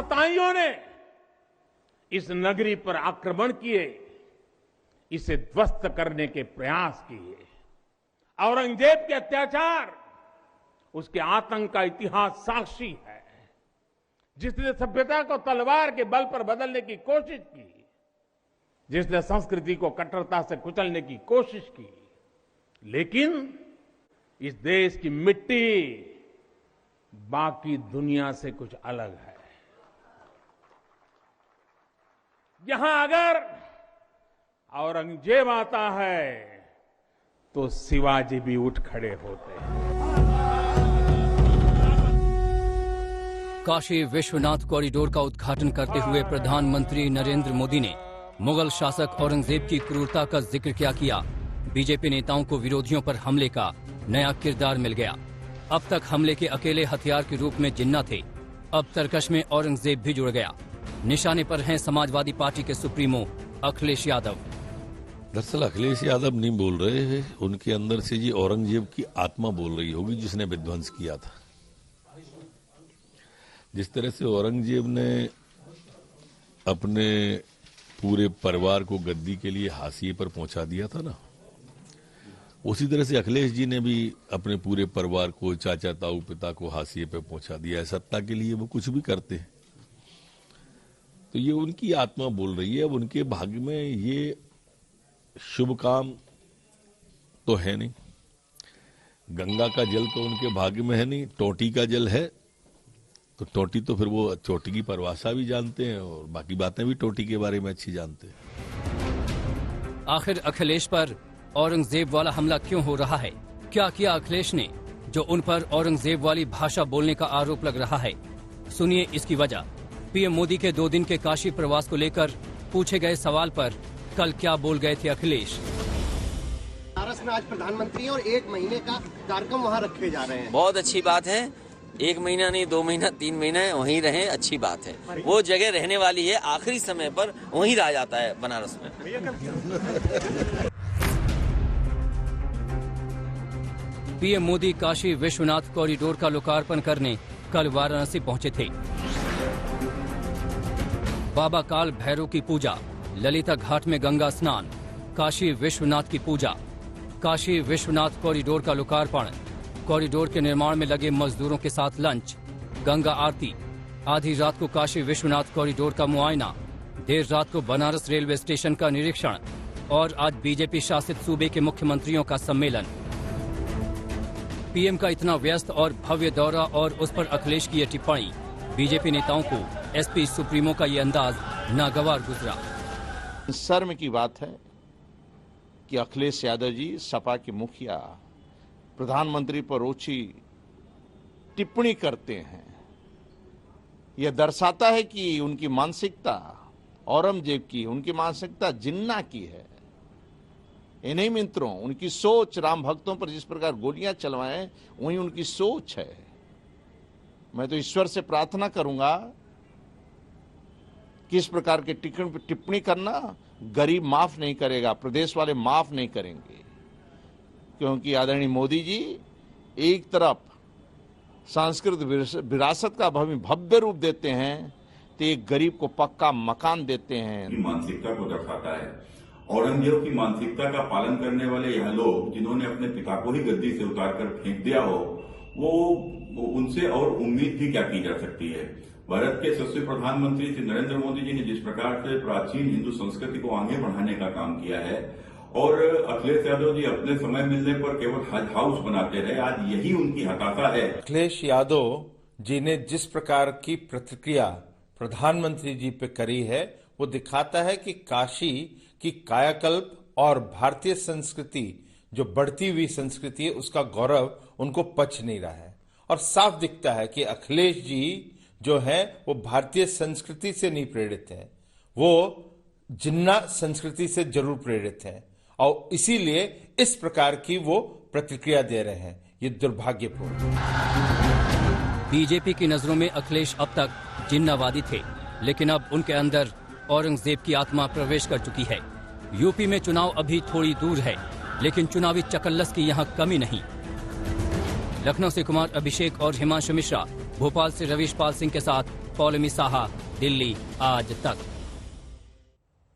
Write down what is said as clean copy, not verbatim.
महासताइयों ने इस नगरी पर आक्रमण किए, इसे ध्वस्त करने के प्रयास किए। औरंगजेब के अत्याचार, उसके आतंक का इतिहास साक्षी है। जिसने सभ्यता को तलवार के बल पर बदलने की कोशिश की, जिसने संस्कृति को कट्टरता से कुचलने की कोशिश की, लेकिन इस देश की मिट्टी बाकी दुनिया से कुछ अलग है। यहां अगर औरंगजेब आता है तो शिवाजी भी उठ खड़े होते हैं। काशी विश्वनाथ कॉरिडोर का उद्घाटन करते हुए प्रधानमंत्री नरेंद्र मोदी ने मुगल शासक औरंगजेब की क्रूरता का जिक्र किया। बीजेपी नेताओं को विरोधियों पर हमले का नया किरदार मिल गया। अब तक हमले के अकेले हथियार के रूप में जिन्ना थे, अब तरकश में औरंगजेब भी जुड़ गया। निशाने पर हैं समाजवादी पार्टी के सुप्रीमो अखिलेश यादव। दरअसल अखिलेश यादव नहीं बोल रहे हैं, उनके अंदर से ये औरंगजेब की आत्मा बोल रही होगी जिसने विध्वंस किया था। जिस तरह से औरंगजेब ने अपने पूरे परिवार को गद्दी के लिए हाशिए पर पहुंचा दिया था ना, उसी तरह से अखिलेश जी ने भी अपने पूरे परिवार को, चाचा ताऊ पिता को हाशिए पर पहुंचा दिया है। सत्ता के लिए वो कुछ भी करते हैं, तो ये उनकी आत्मा बोल रही है। अब उनके भाग्य में ये शुभ काम तो है नहीं, गंगा का जल तो उनके भाग्य में है नहीं, टोटी का जल है। तो टोटी तो फिर वो चोटी की परिभाषा भी जानते हैं और बाकी बातें भी टोटी के बारे में अच्छी जानते हैं। आखिर अखिलेश पर औरंगजेब वाला हमला क्यों हो रहा है? क्या किया अखिलेश ने जो उन पर औरंगजेब वाली भाषा बोलने का आरोप लग रहा है? सुनिए इसकी वजह। पीएम मोदी के 2 दिन के काशी प्रवास को लेकर पूछे गए सवाल पर कल क्या बोल गए थे अखिलेश? बनारस में आज प्रधानमंत्री और 1 महीने का कार्यक्रम वहाँ रखे जा रहे हैं। बहुत अच्छी बात है। 1 महीना नहीं, 2 महीना, 3 महीना वहीं रहें, अच्छी बात है। वो जगह रहने वाली है, आखिरी समय पर वहीं रह जाता है बनारस में। पीएम मोदी काशी विश्वनाथ कॉरिडोर का लोकार्पण करने कल वाराणसी पहुंचे थे। बाबा काल भैरव की पूजा, ललिता घाट में गंगा स्नान, काशी विश्वनाथ की पूजा, काशी विश्वनाथ कॉरिडोर का लोकार्पण, कॉरिडोर के निर्माण में लगे मजदूरों के साथ लंच, गंगा आरती, आधी रात को काशी विश्वनाथ कॉरिडोर का मुआयना, देर रात को बनारस रेलवे स्टेशन का निरीक्षण और आज बीजेपी शासित सूबे के मुख्यमंत्रियों का सम्मेलन। पीएम का इतना व्यस्त और भव्य दौरा और उस पर अखिलेश की ये टिप्पणी, बीजेपी नेताओं को एसपी सुप्रीमो का ये अंदाज नागवार गुजरा। शर्म की बात है कि अखिलेश यादव जी सपा के मुखिया प्रधानमंत्री पर ओछी टिप्पणी करते हैं। यह दर्शाता है कि उनकी मानसिकता औरंगजेब की, उनकी मानसिकता जिन्ना की है। इन्हीं मित्रों, उनकी सोच राम भक्तों पर जिस प्रकार गोलियां चलवाएं, वही उनकी सोच है। मैं तो ईश्वर से प्रार्थना करूंगा कि इस प्रकार के टिप्पणी करना गरीब माफ नहीं करेगा, प्रदेश वाले माफ नहीं करेंगे। क्योंकि आदरणीय मोदी जी एक तरफ सांस्कृतिक विरासत का भव्य रूप देते हैं, तो एक गरीब को पक्का मकान देते हैं। मानसिकता को दर्शाता है। औरंगजेब की मानसिकता का पालन करने वाले यह लोग, जिन्होंने अपने पिता को ही गद्दी से उतारकर फेंक दिया हो, वो उनसे और उम्मीद भी क्या की जा सकती है। भारत के यशस्वी प्रधानमंत्री श्री नरेंद्र मोदी जी ने जिस प्रकार से प्राचीन हिंदू संस्कृति को आगे बढ़ाने का काम किया है, और अखिलेश यादव जी अपने समय मिलने पर केवल हज हाउस बनाते रहे, आज यही उनकी हताशा है। अखिलेश यादव जी ने जिस प्रकार की प्रतिक्रिया प्रधानमंत्री जी पे करी है, वो दिखाता है कि काशी की कायाकल्प और भारतीय संस्कृति, जो बढ़ती हुई संस्कृति है, उसका गौरव उनको पच नहीं रहा है। और साफ दिखता है कि अखिलेश जी जो है वो भारतीय संस्कृति से नहीं प्रेरित हैं, वो जिन्ना संस्कृति से जरूर प्रेरित हैं, और इसीलिए इस प्रकार की वो प्रतिक्रिया दे रहे हैं। ये दुर्भाग्यपूर्ण। बीजेपी की नजरों में अखिलेश अब तक जिन्नावादी थे, लेकिन अब उनके अंदर औरंगजेब की आत्मा प्रवेश कर चुकी है। यूपी में चुनाव अभी थोड़ी दूर है, लेकिन चुनावी चकल्लस की यहाँ कमी नहीं। लखनऊ से कुमार अभिषेक और हिमांशु मिश्रा, भोपाल से रवीश पाल सिंह के साथ पौलमी साहा, दिल्ली आज तक।